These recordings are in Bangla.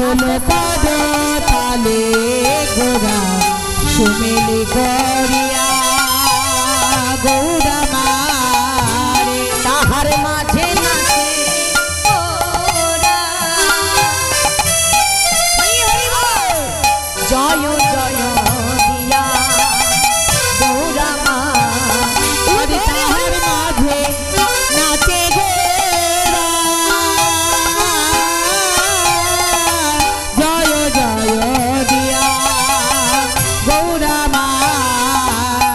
পাগল পদ তালে গোরা সুমেলি করিয়া গৌরা মারে তাহার মাঝে নাচে জয় জয় দিয়া গৌরা মা তাহার মাঝে নাচে গোরা জয় জয় দিয়া গৌরা মা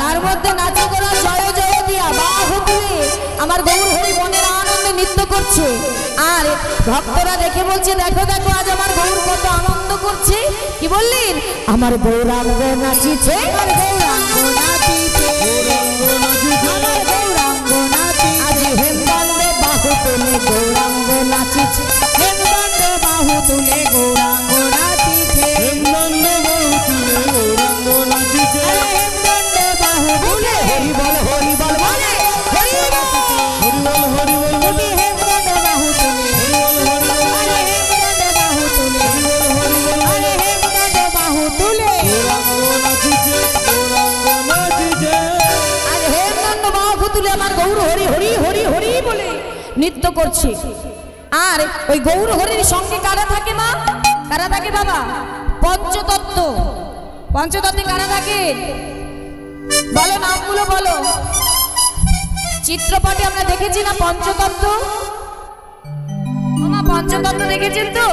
তার মধ্যে নাচে গোরা জয় জয় দিয়া বাহু তুলে আমার গৌর হরি মনের আনন্দে নৃত্য করছে। আর ভক্তরা দেখে বলছে দেখো দেখো আজ আমার গৌর কত আনন্দ করছে। কি বললেন আমার গৌরাঙ্গ নাচিছে আমার গৌরাঙ্গ নাচিছে আমার গৌরাঙ্গ নাচিছে আজ হেমদণ্ডে বাহু তুলে গৌরাঙ্গ নাচিছে হেমদণ্ডে বাহু তুলে গৌরাঙ্গ নাচিছে হেমদণ্ডে বাহু তুলে গৌরাঙ্গ নাচিছে হেমদণ্ডে বাহু তুলে হরি বল বলে হরি বল হরি বল বলে হেমদণ্ডে বাহু তুলে আরে হেমদণ্ডে বাহু তুলে হরি বল আরে হেমদণ্ডে বাহু তুলে গৌরাঙ্গ নাচিছে আর হেমদণ্ড বাহু তুলে আমার গৌর হরি হরি হরি হরি বলে নৃত্য করছে। আর ওই গৌর হরির সঙ্গে কারা থাকে মা কারা থাকে বাবা পঞ্চতত্ত্ব পঞ্চতত্ত্বে কারা থাকে বলো নামগুলো বলো। চিত্রপটে আমরা দেখেছি না পঞ্চতত্ত্ব মামা পঞ্চতত্ত্ব দেখেছেন তো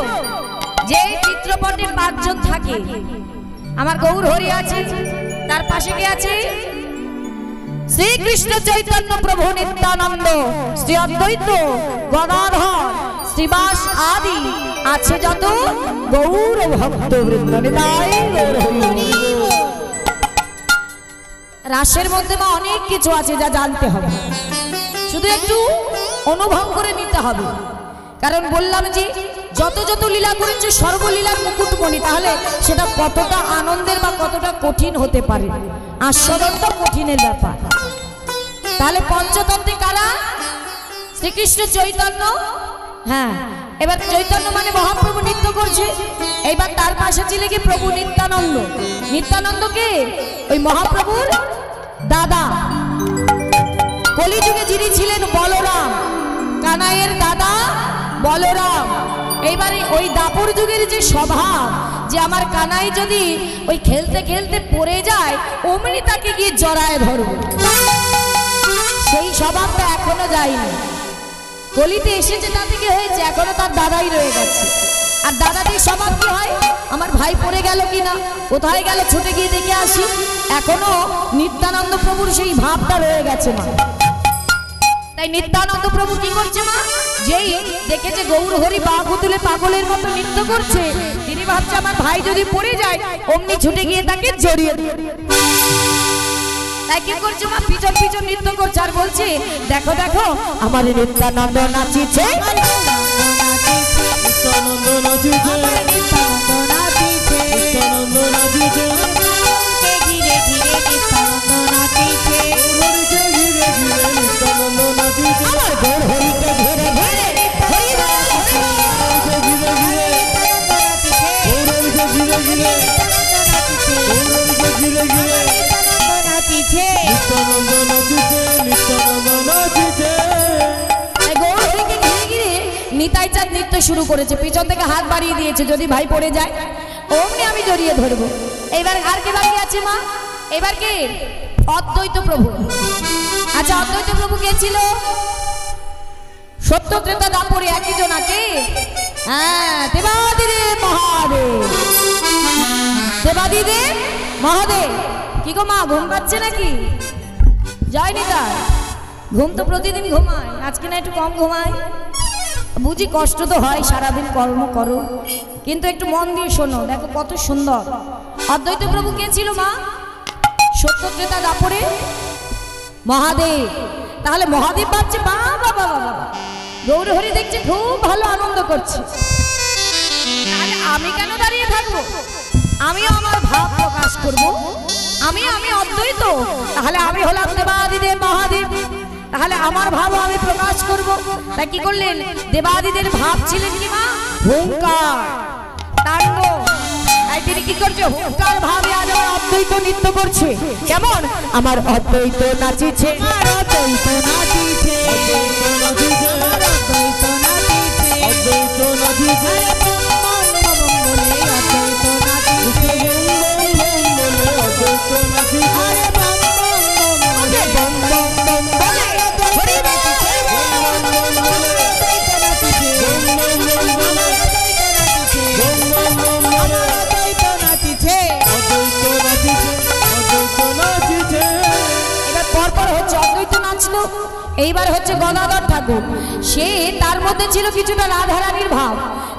যে চিত্রপটে 5 জন থাকে আমার গৌর হরি আছে তার পাশে কে আছে শ্রীকৃষ্ণ চৈতন্য প্রভু নিত্যানন্দ শ্রী অদ্বৈত গদাধর শ্রীবাস আদি আছে যত গৌর ভক্তবৃন্দ নিতাই গৌর হরি। রাসের মধ্যে মা অনেক কিছু আছে যা জানতে হবে শুধু একটু অনুভব করে নিতে হবে। কারণ বললাম যে যত যত লীলা করেছে সর্বলীলার মুকুটমণি তাহলে সেটা কতটা আনন্দের বা কতটা কঠিন হতে পারে আস্বাদন তো কঠিনের ব্যাপার। তাহলে পঞ্চতন্ত্রে কারা শ্রীকৃষ্ণ চৈতন্য হ্যাঁ এবার চৈতন্য মানে মহাপ্রভু নৃত্য করছে। এইবার তার পাশে ছিল কি প্রভু নিত্যানন্দ নিত্যানন্দ কে ওই মহাপ্রভুর দাদা কলিযুগে যিনি ছিলেন বলরাম কানাইয়ের দাদা বলরাম। এইবারে ওই দাপর যুগের যে স্বভাব যে আমার কানাই যদি ওই খেলতে খেলতে পড়ে যায় অমনি তাকে গিয়ে জড়ায় ধরবো সেই স্বভাবটা এখনো যায়নি। কলিতে এসেছে তা থেকে হয়েছে এখনো তার দাদাই রয়ে গেছে। আর দাদাদের স্বভাব কি হয় আমার ভাই পড়ে গেল কিনা কোথায় গেল ছুটে গিয়ে দেখে আসি এখনো নিত্যানন্দ প্রভুর সেই ভাবটা রয়ে গেছে মা। তাই নিত্যানন্দ প্রভু কি করছে মা যেই দেখেছে গৌর হরি বাহু তুলে পাগলের মতো নৃত্য করছে তিনি ভাবছে আমার ভাই যদি পড়ে যায় অমনি ছুটে গিয়ে তাকে জড়িয়ে তাই কি করছে মা পিছন পিছন নৃত্য করছে আর বলছে দেখো দেখো আমার নিত্যানন্দ নাচিছে নিত্যানন্দ নাচিছে নিত্যানন্দ নাচিছে নিত্যানন্দ নাচিছে ঘিরে ঘিরে নিত্যানন্দ নাচিছে হরিকে ঘিরে ঘিরে নিত্যানন্দ নাচিছে আমার গৌর হরিকে ঘিরে ঘিরে হরি বল হরিকে ঘিরে ঘিরে গৌরকে ঘিরে ঘিরে গৌরকে ঘিরে ঘিরে নাচিছে নিত্যানন্দ নাচিছে নিত্যানন্দ নাচিছে। গৌর হরিকে ঘিরে ঘিরে নিতাই চাঁদ নৃত্য শুরু করেছে পিছন থেকে হাত বাড়িয়ে দিয়েছে যদি ভাই পড়ে যায় অমনি আমি জড়িয়ে ধরবো। এইবার আর কে বাকি আছে মা এবার কে অদ্বৈত প্রভু। আচ্ছা অদ্বৈত প্রভু কে ছিল সত্য ত্রেতা দাপরে একই জন আছে হ্যাঁ দেবাদিদেব মহাদেব দেবাদিদেব মহাদেব। কি গো মা ঘুম পাচ্ছে নাকি জয় নিতা ঘুম তো প্রতিদিন ঘুমায় আজকে না একটু কম ঘুমায় বুঝি কষ্ট তো হয় সারাদিন কর্ম করো কিন্তু একটু মন দিয়ে শোনো দেখো কত সুন্দর। অদ্বৈত প্রভু কে ছিল মা সত্য ত্রেতা দাপরে মহাদেব। তাহলে মহাদেব ভাবছে বাবা বাবা বাবা গৌর হরি দেখছে খুব ভালো আনন্দ করছে তাহলে আমি কেন দাঁড়িয়ে থাকবো আমিও আমার ভাব প্রকাশ করবো আমি অদ্বৈত তাহলে আমি হলাম দেবাদিদেব মহাদেব তাহলে আমার ভাব আমি প্রকাশ করব। তাই কি করলেন দেবাদিদের ভাব ছিলেন কি মা হুঙ্কার কাণ্ড। তাই তিনি কি করছে, হুঙ্কার ভাবে আজ আমার অদ্বৈত নৃত্য করছে। কেমন? আমার অদ্বৈত নাচিছে, আমার অদ্বৈত নাচিছে, অদ্বৈত নাচিছে, অদ্বৈত নাচিছে, এইবার হচ্ছে গদাধর ঠাকুর। সে তার মধ্যে ছিল কিছুটা রাধারানীর ভাব।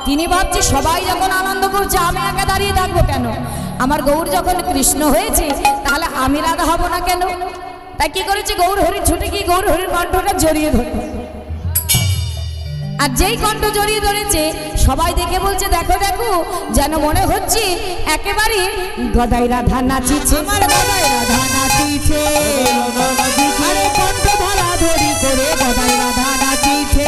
তিনি ভাবছে সবাই যখন আনন্দ করছে আমি একা দাঁড়িয়ে থাকবো কেন? আমার গৌর যখন কৃষ্ণ হয়েছে তাহলে আমি রাধা হব না কেন? তাই কি করেছে, গৌর হরি ছুটে গিয়ে গৌর হরির কণ্ঠটা জড়িয়ে ধরে। আর যেই কণ্ঠ জড়িয়ে ধরেছে সবাই দেখে বলছে দেখো দেখো, যেন মনে হচ্ছে একেবারে গদাই রাধা নাচিছে, আমার গদাই রাধা নাচিছে, আরে কণ্ঠ ধরা ধরি করে গদাই রাধা নাচিছে,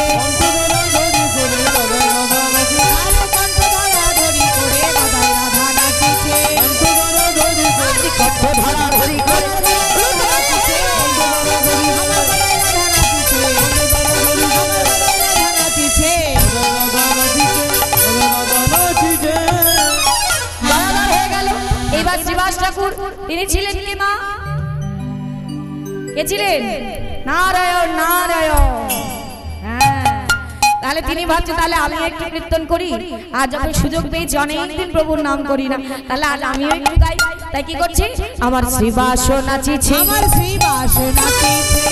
আরে কণ্ঠ ধরা ধরি করে গদাই রাধা নাচিছে, কণ্ঠ ধরা ধরি করে ঠাকুর। তিনি ছিলেন কি মা? কে ছিলেন? নারায়ণ নারায়ণ। হ্যাঁ, তাহলে তিনি ভাবছে তাহলে আমি একটু কীর্তন করি। আর যখন সুযোগ পেয়েছি অনেকদিন প্রভুর নাম করি না, তাহলে আজ আমিও একটু গাই। তাই কি করছি, আমার শ্রীবাস নাচিছে, আমার শ্রীবাস নাচিছে,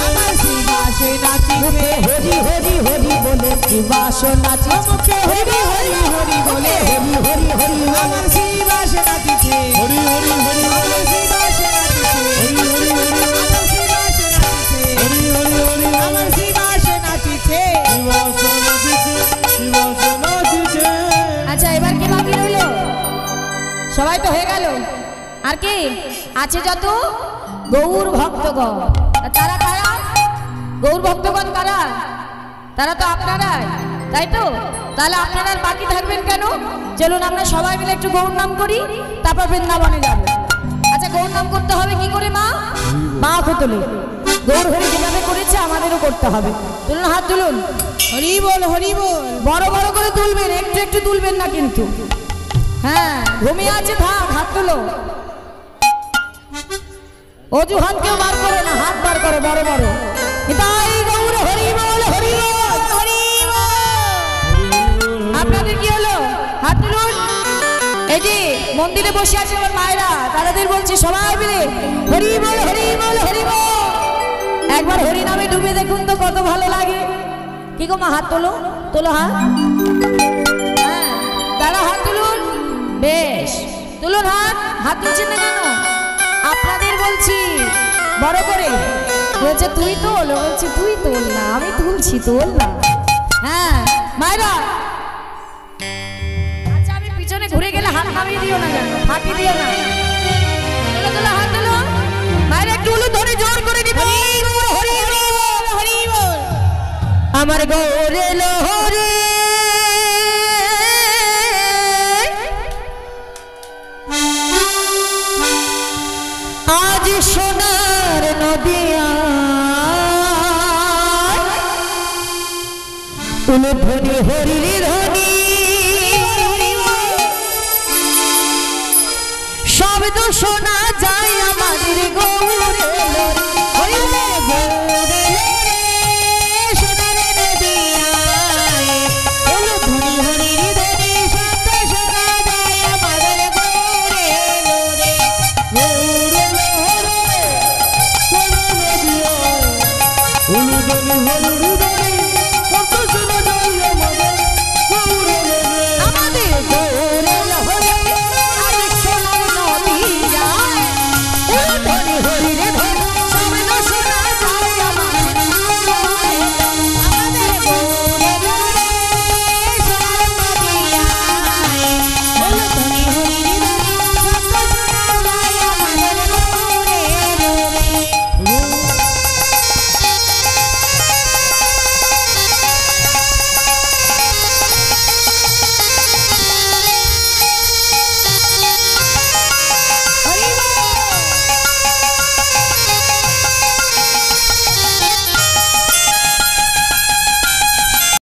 আমার শ্রীবাস নাচিছে, হরি হরি হরি বলে শ্রীবাস নাচিছে, হরি হরি হরি বলে হরি হরি হরি, আমার শ্রীবাস নাচিছে, হরি হরি হরি আমার শ্রীবাস নাচিছে, হরি হরি হরি আমার শ্রীবাস নাচিছে, হরি হরি হরি আমার শ্রীবাস নাচিছে, শ্রীবাস নাচিছে, শ্রীবাস নাচিছে। আচ্ছা, এবার কি বাকি রইল? সবাই তো হয়ে গেল। আর কি আছে? যত গৌর ভক্তগণ। তারা কারা? গৌর ভক্তগণ কারা? তারা তো আপনারাই, তাই তো? তাহলে আপনারা বাকি থাকবেন কেন? চলুন আমরা সবাই মিলে একটু গৌর নাম করি, তারপর বৃন্দাবনে যাব। আচ্ছা, গৌর নাম করতে হবে কি করে মা? মা তুলে গৌর হরি যেভাবে করেছে আমাদেরও করতে হবে। তুলুন, হাত তুলুন। হরি বল, হরি বল। বড় বড় করে তুলবেন, একটু একটু তুলবেন না কিন্তু। হ্যাঁ, ঘুমিয়ে আছে থাক, হাত তুলো। অজুহাত কেউ বার করে না, হাত বার করো বড় বড়। তাই গৌর হরি বল, হরি বল, হরি বল। আপনাদের কি হলো? হাত তুলুন। এই যে মন্দিরে বসে আছে আমার মায়েরা, তাদের বলছি সবাই মিলে হরি বল, হরি বল, হরি বল। একবার হরি নামে ডুবে দেখুন তো কত ভালো লাগে। কি গো মা, হাত তোলো, তোলো হাত। হ্যাঁ, দাদা হাত তুলুন। বেশ, তুলুন হাত। হাত তুলছেন না কেন? আপনাদের বলছি বড় করে। বলছে তুই তোল, বলছে তুই তোল না, আমি তুলছি, তোল না। হ্যাঁ মায়েরা, আচ্ছা আমি পিছনে ঘুরে গেলে হাত নামিয়ে দিও না কেন, ফাঁকি দিও না। তোলো তোলো হাত তোলো মায়েরা, একটু উলু ধরে জোর করে দিবে। হরি বল, হরি বল। আমার গৌরে লোহরে আজ সোনার নদিয়া উলুধ্বনি হরির ধ্বনি, শব্দ শোনা